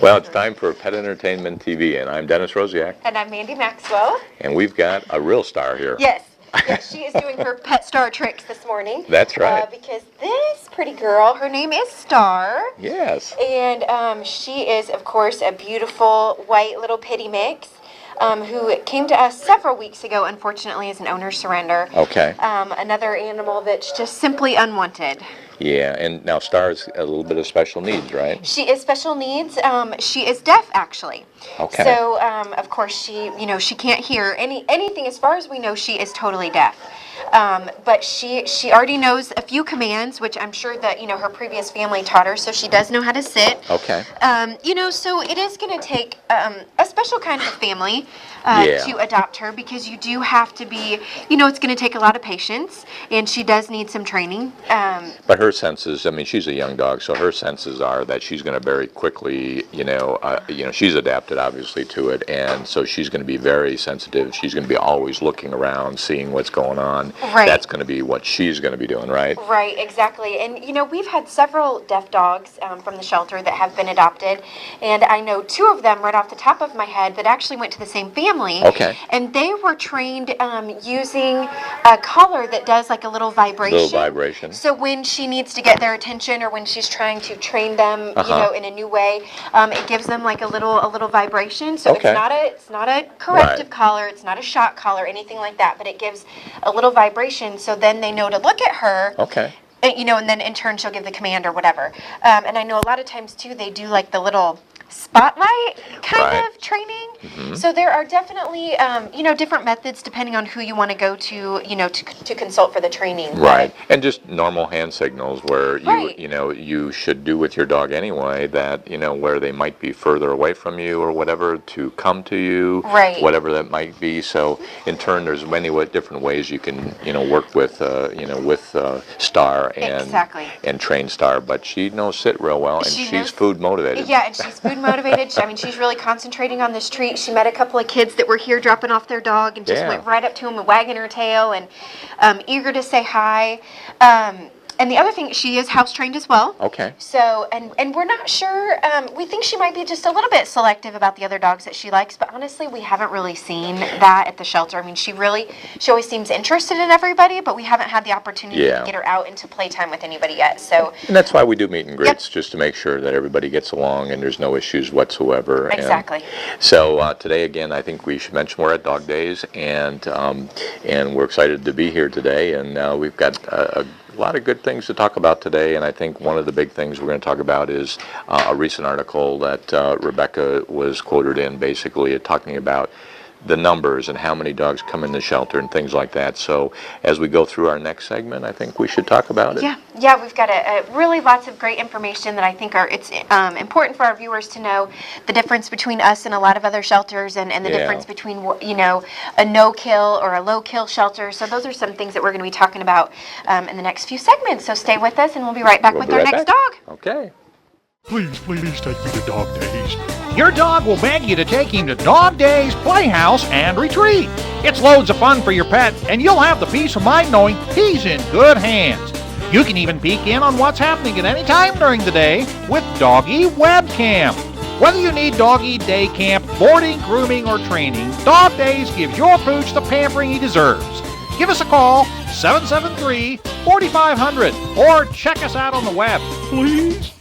Well, it's time for Pet Entertainment TV, and I'm Dennis Rosiak. And I'm Mandy Maxwell. And we've got a real star here. Yes. Yes, she is doing her pet star tricks this morning. That's right. Because this pretty girl, her name is Star. Yes. And she is, of course, a beautiful white little pitty mix. Who came to us several weeks ago, unfortunately, as an owner surrender. Okay. Another animal that's just simply unwanted. Yeah, and now Star's a little bit of special needs, right? She is special needs. She is deaf, actually. Okay. So, of course, she can't hear anything. As far as we know, she is totally deaf. But she already knows a few commands, which I'm sure that, her previous family taught her, so she does know how to sit. Okay. So it is going to take a special kind of family to adopt her, because you do have to be, it's going to take a lot of patience, and she does need some training. But her senses, she's a young dog, so her senses are that she's going to very quickly, she's adapted obviously to it, and so she's going to be very sensitive. She's going to be always looking around, seeing what's going on. Right. That's going to be what she's going to be doing, right? Right, exactly. And, we've had several deaf dogs from the shelter that have been adopted, and I know two of them right off the top of my head that actually went to the same family. Okay. And they were trained using a collar that does like a little vibration. Little vibration. So when she needs to get their attention, or when she's trying to train them, in a new way, it gives them like a little vibration. So Okay. it's not a corrective collar, it's not a shock collar, anything like that, but it gives a little vibration, so then they know to look at her. Okay. And then in turn she'll give the command or whatever. And I know a lot of times too they do like the little spotlight kind of training. Mm-hmm. So there are definitely different methods depending on who you want to go to, to consult for the training. Right. And just normal hand signals where Right. you should do with your dog anyway, that where they might be further away from you or whatever, to come to you. Right. Whatever that might be. So in turn there's many different ways you can work with Star and Exactly. and train Star, but she knows sit real well, and she's food motivated. Yeah, and she's food motivated. She's really concentrating on this treat. She met a couple of kids that were here dropping off their dog and just went right up to him and wagging her tail and eager to say hi. And the other thing, she is house trained as well. Okay. So, and we're not sure. We think she might be just a little bit selective about the other dogs that she likes, but honestly, we haven't really seen that at the shelter. She always seems interested in everybody, but we haven't had the opportunity to get her out into playtime with anybody yet. So. And that's why we do meet and greets, just to make sure that everybody gets along and there's no issues whatsoever. Exactly. And so today, again, I think we should mention we're at Dog Days, and we're excited to be here today, and we've got a lot of good things to talk about today, and I think one of the big things we're going to talk about is a recent article that Rebecca was quoted in, basically talking about the numbers and how many dogs come in the shelter and things like that. So as we go through our next segment, I think we should talk about it. Yeah, we've got really lots of great information that I think it's important for our viewers to know the difference between us and a lot of other shelters, and the difference between a no-kill or a low-kill shelter. So those are some things that we're going to be talking about in the next few segments. So stay with us, and we'll be right back with our next dog. Okay. Please take me to Dog Days. Your dog will beg you to take him to Dog Days, Playhouse, and Retreat. It's loads of fun for your pet, and you'll have the peace of mind knowing he's in good hands. You can even peek in on what's happening at any time during the day with Doggy Webcam. Whether you need doggy day camp, boarding, grooming, or training, Dog Days gives your pooch the pampering he deserves. Give us a call, 773-4500, or check us out on the web, please.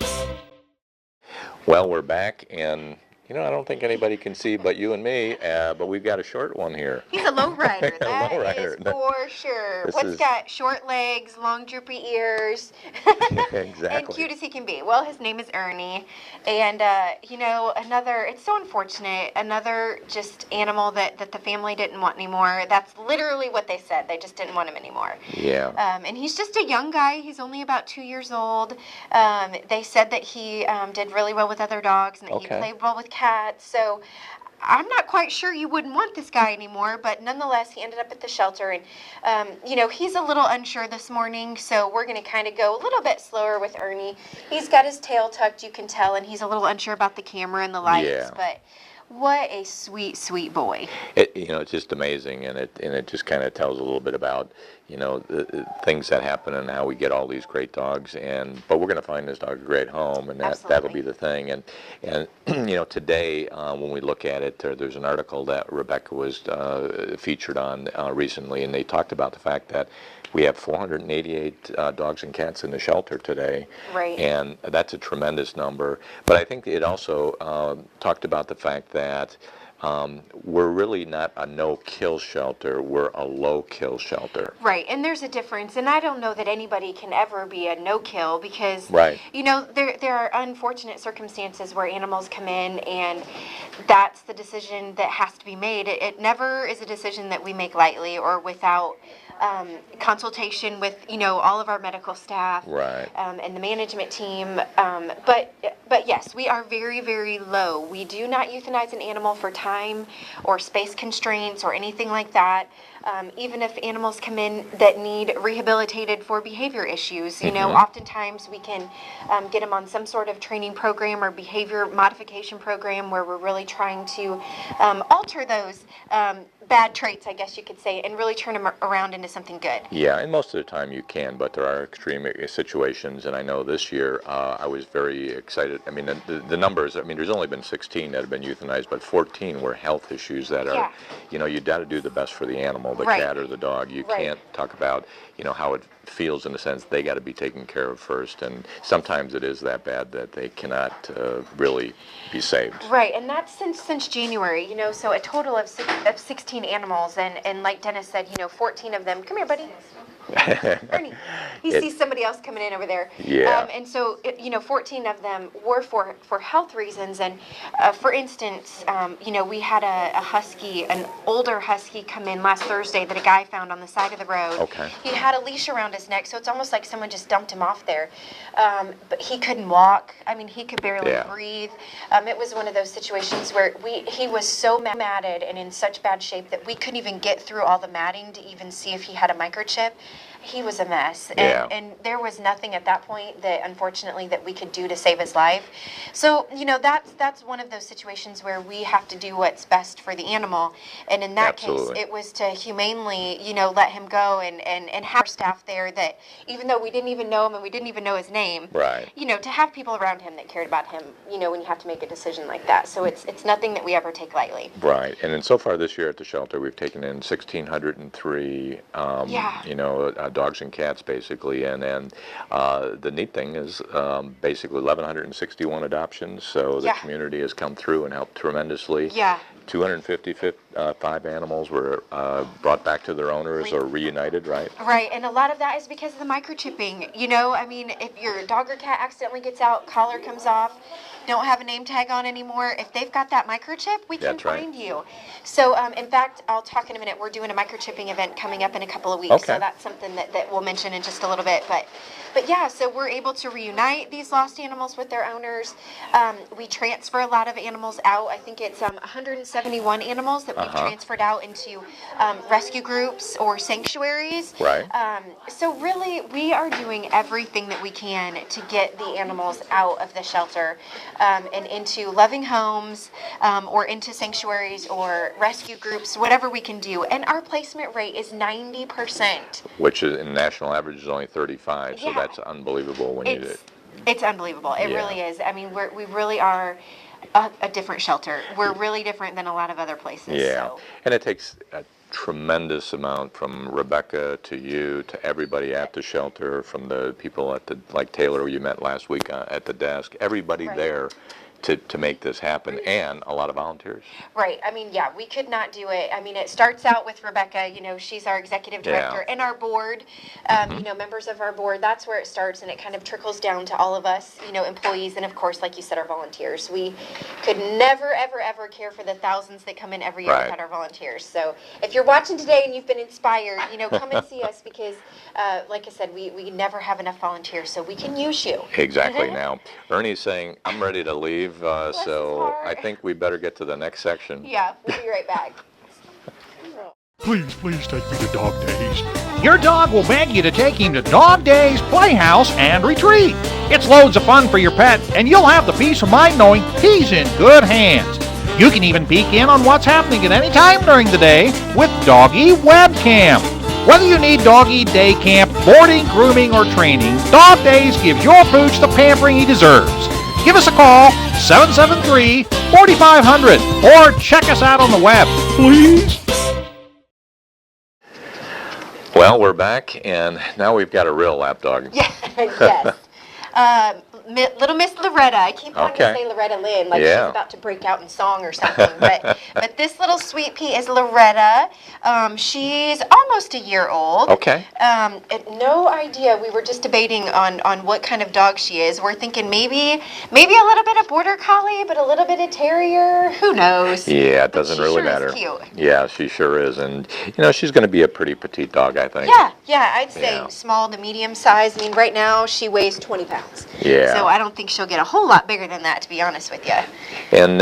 Well, we're back, and I don't think anybody can see but you and me, but we've got a short one here. He's a lowrider, that lowrider. is for sure. What's got short legs, long droopy ears, Exactly. and cute as he can be. Well, his name is Ernie, and it's so unfortunate, another just animal that the family didn't want anymore. That's literally what they said. They just didn't want him anymore. Yeah. And he's just a young guy. He's only about 2 years old. They said that he did really well with other dogs, and that he played well with cats. So I'm not quite sure you wouldn't want this guy anymore, but nonetheless, he ended up at the shelter, and he's a little unsure this morning, so we're going to kind of go a little bit slower with Ernie. He's got his tail tucked, you can tell, and he's a little unsure about the camera and the lights, but What a sweet, sweet boy. It's just amazing, and it just kind of tells a little bit about, the things that happen and how we get all these great dogs. But we're going to find this dog a great home, and that'll be the thing. And today when we look at it, there's an article that Rebecca was featured on recently, and they talked about the fact that we have 488 dogs and cats in the shelter today. Right. And that's a tremendous number. But I think it also talked about the fact that we're really not a no-kill shelter. We're a low-kill shelter. Right, and there's a difference. And I don't know that anybody can ever be a no-kill because, right. There are unfortunate circumstances where animals come in, and that's the decision that has to be made. It never is a decision that we make lightly or without consultation with all of our medical staff, right, and the management team. But yes, we are very, very low. We do not euthanize an animal for time or space constraints or anything like that. Even if animals come in that need rehabilitated for behavior issues, oftentimes we can get them on some sort of training program or behavior modification program where we're really trying to alter those bad traits, I guess you could say, and really turn them around into something good. Yeah, and most of the time you can, but there are extreme situations, and I know this year I was very excited. I mean, the numbers, there's only been 16 that have been euthanized, but 14 were health issues that are, you got to do the best for the animal, the cat or the dog. You can't talk about, how it feels in a sense. They got to be taken care of first, and sometimes it is that bad that they cannot really be saved. Right, and that's since January, so a total of 16 animals, and like Dennis said, 14 of them, come here, buddy. Ernie, he sees somebody else coming in over there. Yeah. And so, 14 of them were for health reasons. And for instance, we had a husky, an older husky, come in last Thursday that a guy found on the side of the road. Okay. He had a leash around his neck, so it's almost like someone just dumped him off there. But he couldn't walk. He could barely breathe. It was one of those situations where he was so matted and in such bad shape that we couldn't even get through all the matting to even see if he had a microchip. He was a mess, and there was nothing at that point that, unfortunately, that we could do to save his life. So, that's one of those situations where we have to do what's best for the animal, and in that case, it was to humanely, let him go and have our staff there that, even though we didn't even know him and we didn't even know his name, right, to have people around him that cared about him, when you have to make a decision like that. So it's nothing that we ever take lightly. Right, and then so far this year at the shelter, we've taken in 1,603, dogs and cats, basically, and the neat thing is basically 1,161 adoptions, so the community has come through and helped tremendously. Yeah. 255 animals were brought back to their owners or reunited, right? Right, and a lot of that is because of the microchipping. If your dog or cat accidentally gets out, collar comes off, don't have a name tag on anymore, if they've got that microchip, we can find you. So, in fact, I'll talk in a minute. We're doing a microchipping event coming up in a couple of weeks, so that's something that we'll mention in just a little bit. But yeah, so we're able to reunite these lost animals with their owners. We transfer a lot of animals out. I think it's 171 animals that we've transferred out into rescue groups or sanctuaries. Right. So really, we are doing everything that we can to get the animals out of the shelter and into loving homes or into sanctuaries or rescue groups, whatever we can do. And our placement rate is 90%. Which is, in national average, is only 35, so that's unbelievable when you do it. It's unbelievable. It really is. We really are a different shelter. We're really different than a lot of other places. Yeah, so. And it takes a tremendous amount from Rebecca to you to everybody at the shelter, from the people like Taylor you met last week at the desk, everybody there to make this happen, and a lot of volunteers. Right. We could not do it. It starts out with Rebecca, she's our executive director, and our board, members of our board. That's where it starts, and it kind of trickles down to all of us, employees, and of course, like you said, our volunteers. We could never, ever, ever care for the thousands that come in every year without our volunteers. So if you're watching today and you've been inspired, come and see us, because like I said, we never have enough volunteers, so we can use you. Exactly. Now, Ernie's saying, I'm ready to leave. So I think we better get to the next section. Yeah, we'll be right back. Please take me to Dog Days. Your dog will beg you to take him to Dog Days, Playhouse, and Retreat. It's loads of fun for your pet, and you'll have the peace of mind knowing he's in good hands. You can even peek in on what's happening at any time during the day with Doggy Webcam. Whether you need doggy day camp, boarding, grooming, or training, Dog Days gives your pooch the pampering he deserves. Give us a call, 773-4500, or check us out on the web, please. Well, we're back, and now we've got a real lap dog. Yes. Little Miss Loretta. I keep wanting to say Loretta Lynn, like she's about to break out in song or something. But this little sweet pea is Loretta. She's almost a year old. Okay. No idea. We were just debating on what kind of dog she is. We're thinking maybe a little bit of border collie, but a little bit of terrier. Who knows? Yeah, it doesn't really matter. Is cute. Yeah, she sure is, and she's going to be a pretty petite dog, I think. Yeah, I'd say small to medium size. I mean, right now she weighs 20 pounds. Yeah. So I don't think she'll get a whole lot bigger than that, to be honest with you. And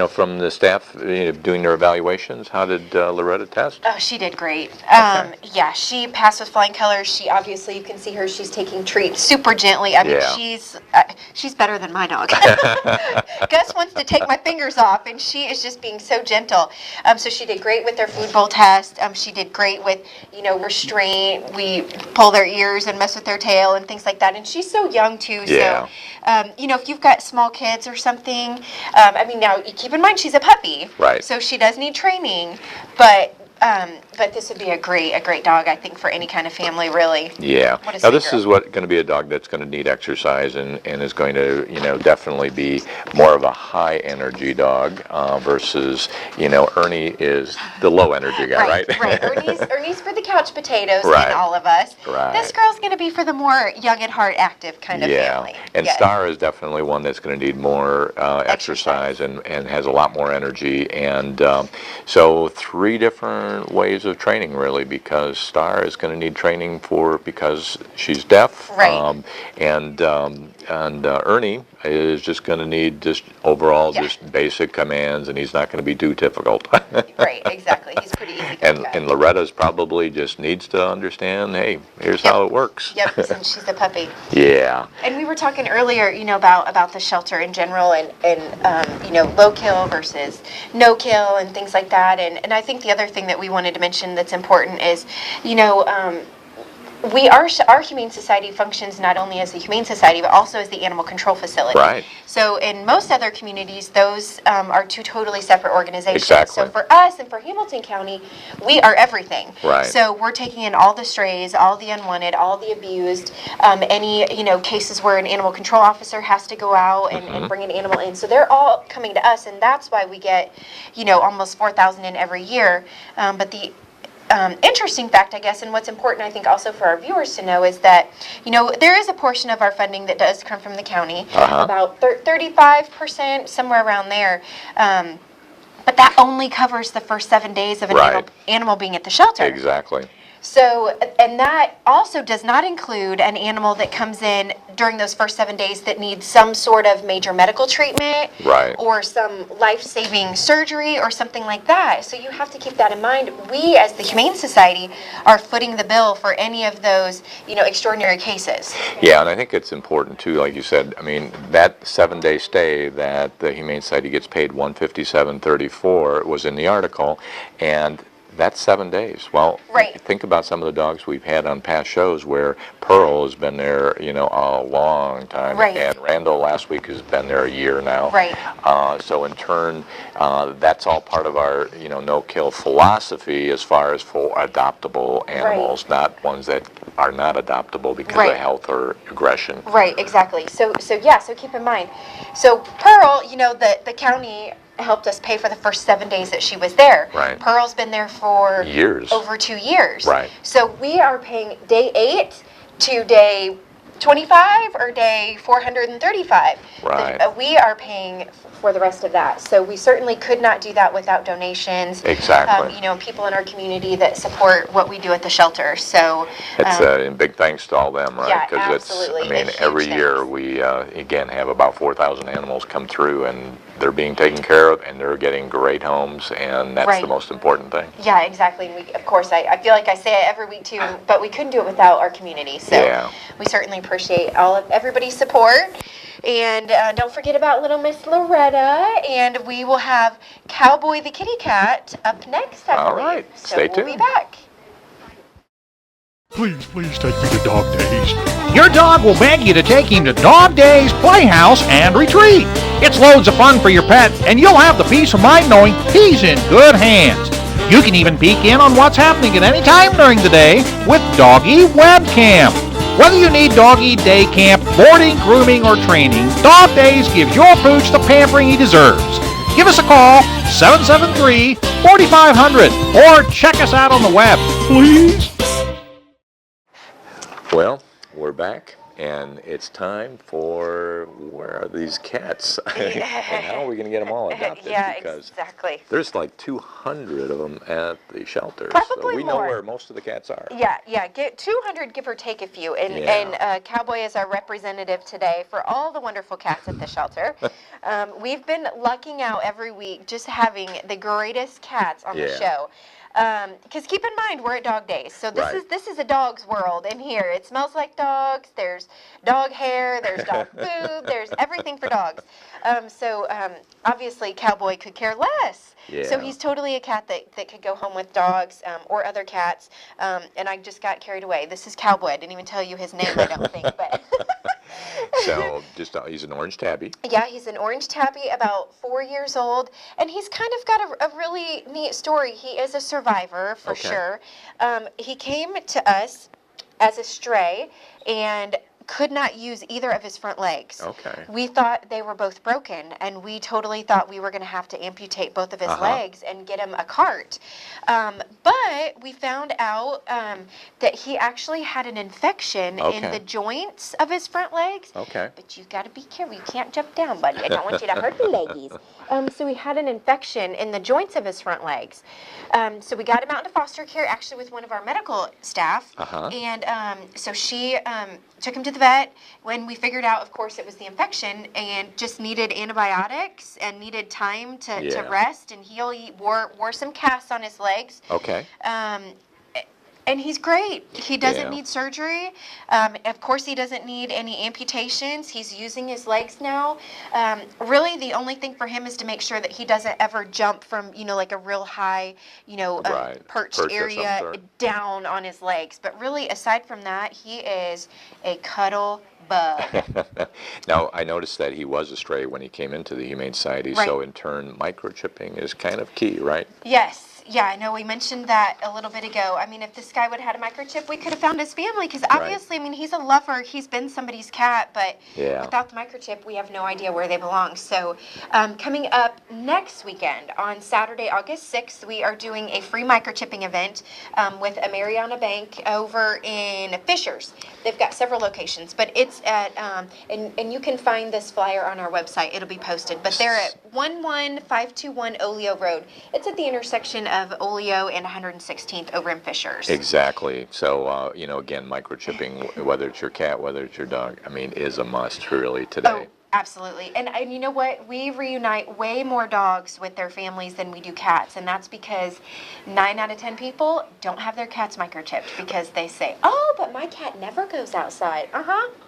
from the staff doing their evaluations, how did Loretta test? Oh, she did great. Yeah, she passed with flying colors. She obviously, you can see her. She's taking treats super gently. I mean, she's better than my dog. Gus wants to take my fingers off, and she is just being so gentle. So she did great with their food bowl test. She did great with restraint. We pull their ears and mess with their tail and things like that. And she's so young too. Yeah. So if you've got small kids or something, now you keep in mind she's a puppy. Right. So she does need training, but this would be a great dog, I think, for any kind of family, really. Yeah. Now this is going to be a dog that's going to need exercise and is going to, definitely be more of a high energy dog versus, Ernie is the low energy guy, right? Right. Ernie's for the couch potatoes Right. and all of us. Right. This girl's going to be for the more young at heart, active kind of family. And Star is definitely one that's going to need more exercise and has a lot more energy. And so 3 different ways of training, really, because Star is going to need training because she's deaf. Right. And Ernie is just going to need just overall just basic commands, and he's not going to be too difficult. Right, exactly. He's pretty easy. And Loretta's probably just needs to understand, hey, here's how it works. Yep, since she's a puppy. Yeah. And we were talking earlier, about the shelter in general and low kill versus no kill and things like that. And I think the other thing that we wanted to mention that's important is, our Humane Society functions not only as a humane society, but also as the animal control facility. Right. So in most other communities, those are 2 totally separate organizations. Exactly. So for us and for Hamilton County, we are everything. Right. So we're taking in all the strays, all the unwanted, all the abused, any cases where an animal control officer has to go out and bring an animal in. So they're all coming to us, and that's why we get almost 4,000 in every year. But the interesting fact, I guess, and what's important, I think, also for our viewers to know is that, there is a portion of our funding that does come from the county, about 35%, somewhere around there. But that only covers the first 7 days of an animal being at the shelter. Exactly. So, and that also does not include an animal that comes in during those first 7 days that needs some sort of major medical treatment, or some life-saving surgery or something like that. So you have to keep that in mind. We, as the Humane Society, are footing the bill for any of those, extraordinary cases. Yeah, and I think it's important too, like you said. I mean, that 7-day stay that the Humane Society gets paid $157.34 was in the article, and that's 7 days. Well, think about some of the dogs we've had on past shows where Pearl has been there, a long time. And Randall last week has been there a year now. So in turn, that's all part of our, no-kill philosophy as far as for adoptable animals, not ones that are not adoptable because of health or aggression. Right, exactly. So keep in mind. So Pearl, the county helped us pay for the first 7 days that she was there. Pearl's been there for over 2 years. So we are paying day 8 to day 25 or day 435. We are paying for the rest of that. So we certainly could not do that without donations. Exactly. People in our community that support what we do at the shelter. So it's and big thanks to all them, right? Yeah, because absolutely. Every year we again have about 4,000 animals come through, and they're being taken care of, and they're getting great homes, and that's the most important thing. Yeah, exactly. And we, of course, I feel like I say it every week too, but we couldn't do it without our community. So we certainly appreciate everybody's support. And don't forget about little Miss Loretta. And we will have Cowboy the kitty cat up next, I believe. All right, So stay tuned. We'll be back. Please take me to Dog Days. Your dog will beg you to take him to Dog Days, Playhouse, and Retreat. It's loads of fun for your pet, and you'll have the peace of mind knowing he's in good hands. You can even peek in on what's happening at any time during the day with Doggy Webcam. Whether you need doggy day camp, boarding, grooming, or training, Dog Days gives your pooch the pampering he deserves. Give us a call, 773-4500, or check us out on the web, please. Well, we're back, and it's time for where are these cats? And how are we going to get them all adopted? Yeah, because exactly. there's like 200 of them at the shelter. Probably so we know more. where most of the cats are. Yeah, get 200, give or take a few. And Cowboy is our representative today for all the wonderful cats at the shelter. We've been lucking out every week just having the greatest cats on the show. Because keep in mind, we're at Dog Days, so this is a dog's world in here. It smells like dogs. There's dog hair. There's dog food. There's everything for dogs. So obviously, Cowboy could care less. Yeah. So he's totally a cat that could go home with dogs or other cats. And I just got carried away. This is Cowboy. I didn't even tell you his name, I don't think, but. So he's an orange tabby. Yeah, he's an orange tabby, about 4 years old, and he's kind of got a really neat story. He is a survivor for sure. He came to us as a stray and could not use either of his front legs. Okay. We thought they were both broken, and we totally thought we were going to have to amputate both of his legs and get him a cart. But we found out that he actually had an infection in the joints of his front legs. Okay. But you've got to be careful. You can't jump down, buddy. I don't want you to hurt the leggies. So he had an infection in the joints of his front legs. So we got him out into foster care, actually with one of our medical staff. And so she took him to the vet when we figured out, of course, it was the infection and just needed antibiotics and needed time to rest and heal. He wore some casts on his legs. Okay. And he's great. He doesn't need surgery. Of course, he doesn't need any amputations. He's using his legs now. Really, the only thing for him is to make sure that he doesn't ever jump from, like a real high, perched area down on his legs. But really, aside from that, he is a cuddle bug. Now, I noticed that he was a stray when he came into the Humane Society, so in turn, microchipping is kind of key, right? Yes. Yeah, I know we mentioned that a little bit ago. I mean, if this guy would have had a microchip, we could have found his family because obviously, I mean, he's a lover. He's been somebody's cat, but without the microchip, we have no idea where they belong. So coming up next weekend on Saturday, August 6th, we are doing a free microchipping event with Mariana Bank over in Fishers. They've got several locations, but it's at, and you can find this flyer on our website. It'll be posted, but they're at 11521 Oleo Road. It's at the intersection of Oleo and 116th over in Fishers. Exactly. So, again, microchipping, whether it's your cat, whether it's your dog, I mean, is a must really today. Oh, absolutely. And you know what? We reunite way more dogs with their families than we do cats. And that's because 9 out of 10 people don't have their cats microchipped because they say, oh, but my cat never goes outside.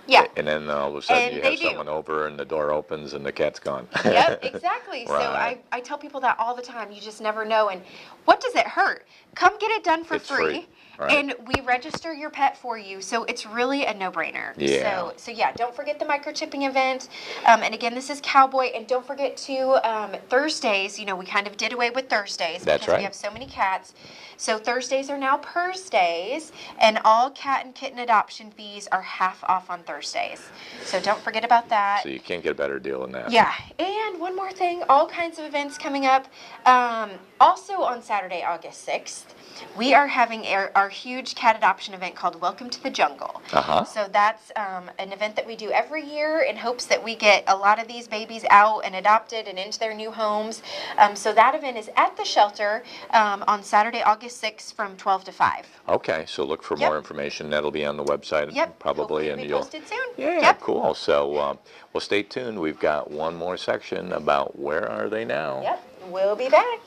Yeah. And then all of a sudden you have someone over and the door opens and the cat's gone. Yep, exactly. So I tell people that all the time. You just never know. And what does it hurt? Come get it done for free. Right. And we register your pet for you, so it's really a no-brainer. Yeah. So yeah, don't forget the microchipping event. And again, this is Cowboy. And don't forget to Thursdays. We kind of did away with Thursdays because we have so many cats. So Thursdays are now Purse Days, and all cat and kitten adoption fees are half off on Thursdays. So don't forget about that. So you can't get a better deal than that. Yeah. And one more thing, all kinds of events coming up. Also on Saturday, August 6th, we are having our huge cat adoption event called Welcome to the Jungle. So that's an event that we do every year in hopes that we get a lot of these babies out and adopted and into their new homes. So that event is at the shelter on Saturday, August 6th from 12 to 5. Okay, so look for more information. That'll be on the website probably. Hopefully it'll be posted soon. Yeah, cool. So, well, stay tuned. We've got one more section about where are they now. Yep, we'll be back.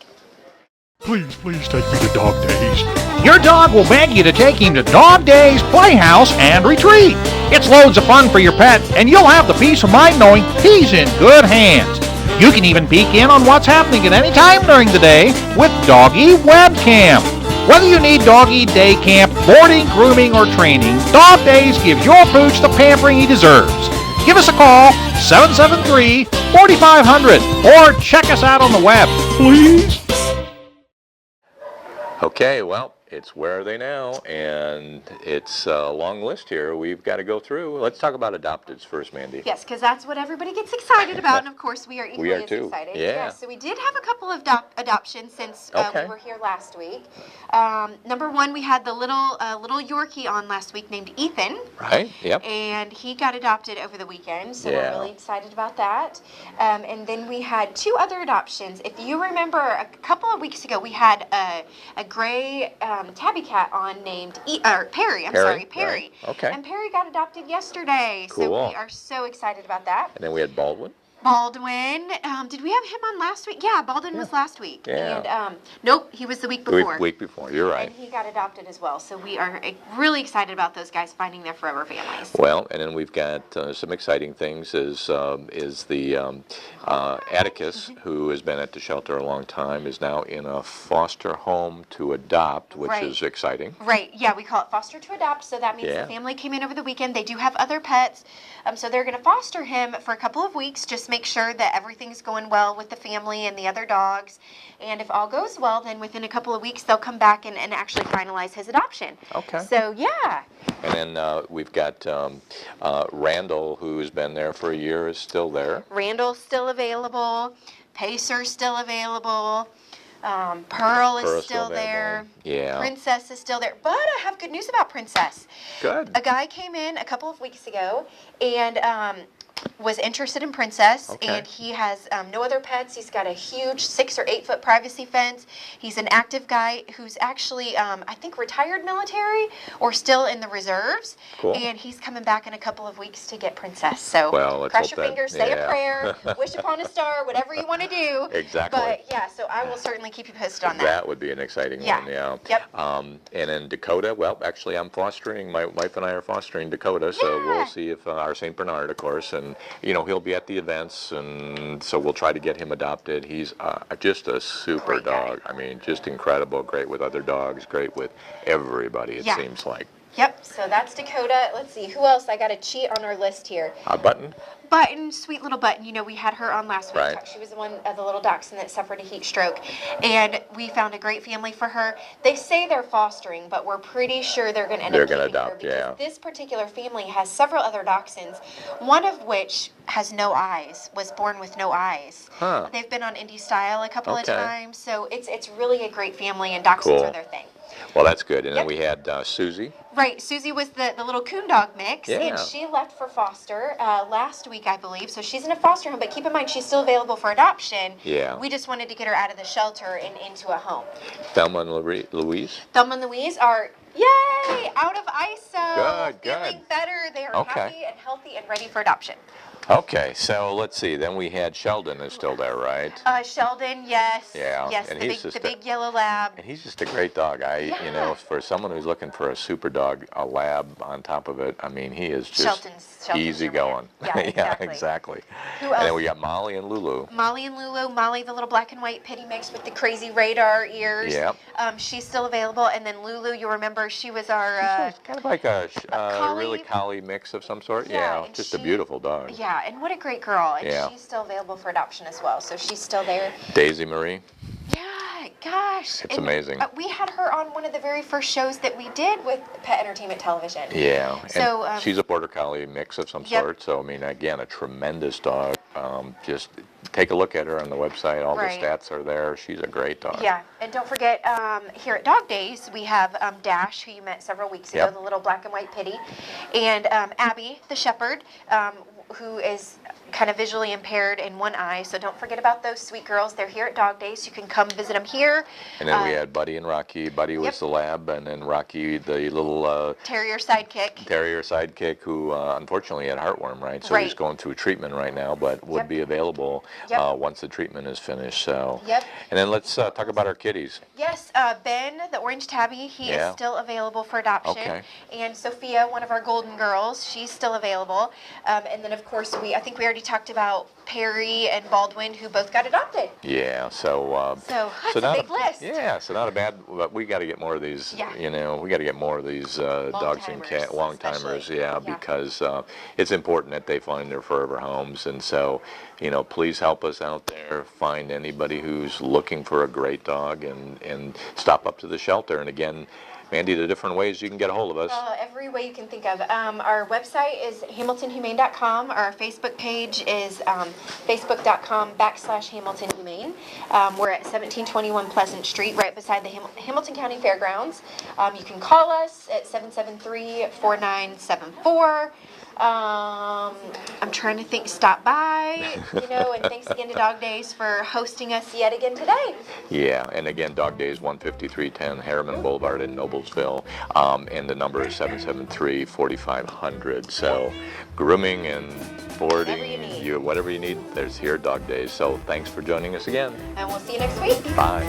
Please take me to Dog Days. Your dog will beg you to take him to Dog Days, Playhouse, and Retreat. It's loads of fun for your pet, and you'll have the peace of mind knowing he's in good hands. You can even peek in on what's happening at any time during the day with Doggy Webcam. Whether you need doggy day camp, boarding, grooming, or training, Dog Days gives your pooch the pampering he deserves. Give us a call, 773-4500, or check us out on the web, please. Okay, well, it's Where Are They Now? And it's a long list here we've got to go through. Let's talk about adopteds first, Mandy. Yes, because that's what everybody gets excited about, and of course we are equally as too. excited. Yeah. So we did have a couple of adoptions since we were here last week. Number one, we had the little Yorkie on last week named Ethan. Right, yep. And he got adopted over the weekend, so Yeah. we're really excited about that. And then we had two other adoptions. If you remember, a couple of weeks ago, we had a gray tabby cat on named Perry. Perry. Right. Okay. And Perry got adopted yesterday, Cool. so we are so excited about that. And then we had Baldwin. Baldwin, did we have him on last week? Yeah, Baldwin was last week. Yeah. And nope, he was the week before. Week before, you're right. And he got adopted as well. So we are really excited about those guys finding their forever families. Well, and then we've got some exciting things. Is the Atticus, who has been at the shelter a long time, is now in a foster home to adopt, which Right. is exciting. Right, yeah, we call it foster to adopt, so that means Yeah. the family came in over the weekend. They do have other pets, so they're going to foster him for a couple of weeks, just make sure that everything's going well with the family and the other dogs. And if all goes well, then within a couple of weeks, they'll come back and actually finalize his adoption. Okay. So, yeah. And then we've got Randall, who's been there for a year, is still there. Randall's still available. Pacer's still available. Pearl is still there. Yeah. Princess is still there. But I have good news about Princess. Good. A guy came in a couple of weeks ago and was interested in Princess, Okay. and he has no other pets. He's got a huge 6 or 8 foot privacy fence. He's an active guy who's actually, I think, retired military or still in the reserves. Cool. And he's coming back in a couple of weeks to get Princess. So Well, let's cross hope your that- fingers, say yeah. a prayer, wish upon a star, whatever you want to do. Exactly. But yeah, so I will certainly keep you posted on that. That would be an exciting Yeah. one, yeah. Yep. And then Dakota, well, actually, I'm fostering, my wife and I are fostering Dakota, so Yeah. we'll see if our St. Bernard, of course, and, he'll be at the events, and so we'll try to get him adopted. He's just a super Great guy. dog. I mean, just incredible, great with other dogs, great with everybody, it Yeah. seems like. Yep, so that's Dakota. Let's see, who else? I got to cheat on our list here. Button? Button, sweet little Button. We had her on last week. Right. She was the one of the little dachshund that suffered a heat stroke. And we found a great family for her. They say they're fostering, but we're pretty sure they're going to end They're up gonna keeping her adopt, because yeah. this particular family has several other dachshunds, one of which has no eyes, was born with no eyes. Huh. They've been on Indie Style a couple of Okay. times, so it's really a great family, and dachshunds Cool. are their thing. Well, that's good. And then Yep. we had Susie. Right, Susie was the little coon dog mix, Yeah. and she left for foster last week, I believe. So she's in a foster home, but keep in mind she's still available for adoption. Yeah. We just wanted to get her out of the shelter and into a home. Thelma and Louise. Thelma and Louise are, yay, out of ISO. Good, Feeling good. better. They are Okay. happy and healthy and ready for adoption. Okay, so let's see. Then we had Sheldon is still there, right? Sheldon, yes. Yeah, Yes, and the he's just the big yellow lab. And he's just a great dog. Yeah. For someone who's looking for a super dog, a lab on top of it, I mean, he is just Sheldon's easy your man. going. Yeah, exactly. exactly. Who And then else? we got Molly and Lulu. Molly and Lulu. Molly, the little black and white pitty mix with the crazy radar ears. Yep. She's still available. And then Lulu, you remember, she was our... She's kind of like a collie. really collie mix of some sort. Yeah, and just a she- beautiful dog. Yeah, and what a great girl. And Yeah. she's still available for adoption as well. So she's still there. Daisy Marie. Yeah, gosh. It's amazing. We had her on one of the very first shows that we did with Pet Entertainment Television. Yeah. And So, she's a border collie mix of some Yep. sort. So I mean, again, a tremendous dog. Just take a look at her on the website. All Right. the stats are there. She's a great dog. Yeah, and don't forget, here at Dog Days, we have Dash, who you met several weeks ago, Yep. the little black and white pitty, and Abby, the shepherd. who is kind of visually impaired in one eye. So don't forget about those sweet girls. They're here at Dog Days. You can come visit them here. And then we had Buddy and Rocky. Buddy was the lab, and then Rocky, the little terrier sidekick who unfortunately had heartworm, right? So he's going through treatment right now, but would be available once the treatment is finished. So. And then let's talk about our kitties. Yes, Ben, the orange tabby, he is still available for adoption. Okay. And Sophia, one of our golden girls, she's still available. And then, of course, I think we already talked about Perry and Baldwin, who both got adopted. Yeah, so that's a big list. Yeah, so not a bad. But we got to get more of these. You know, we got to get more of these dogs and cat long timers. Yeah, because it's important that they find their forever homes, and so please help us out there. Find anybody who's looking for a great dog, and stop up to the shelter. And again, Mandy, the different ways you can get a hold of us. Every way you can think of. Our website is hamiltonhumane.com. Our Facebook page is facebook.com/HamiltonHumane. We're at 1721 Pleasant Street, right beside the Hamilton County Fairgrounds. You can call us at 773-4974. I'm trying to think, stop by, and thanks again to Dog Days for hosting us yet again today. Yeah, and again, Dog Days, 15310 Harriman Boulevard in Noblesville, and the number is 773-4500. So grooming and boarding, whatever you need, there's here at Dog Days. So thanks for joining us again. And we'll see you next week. Bye.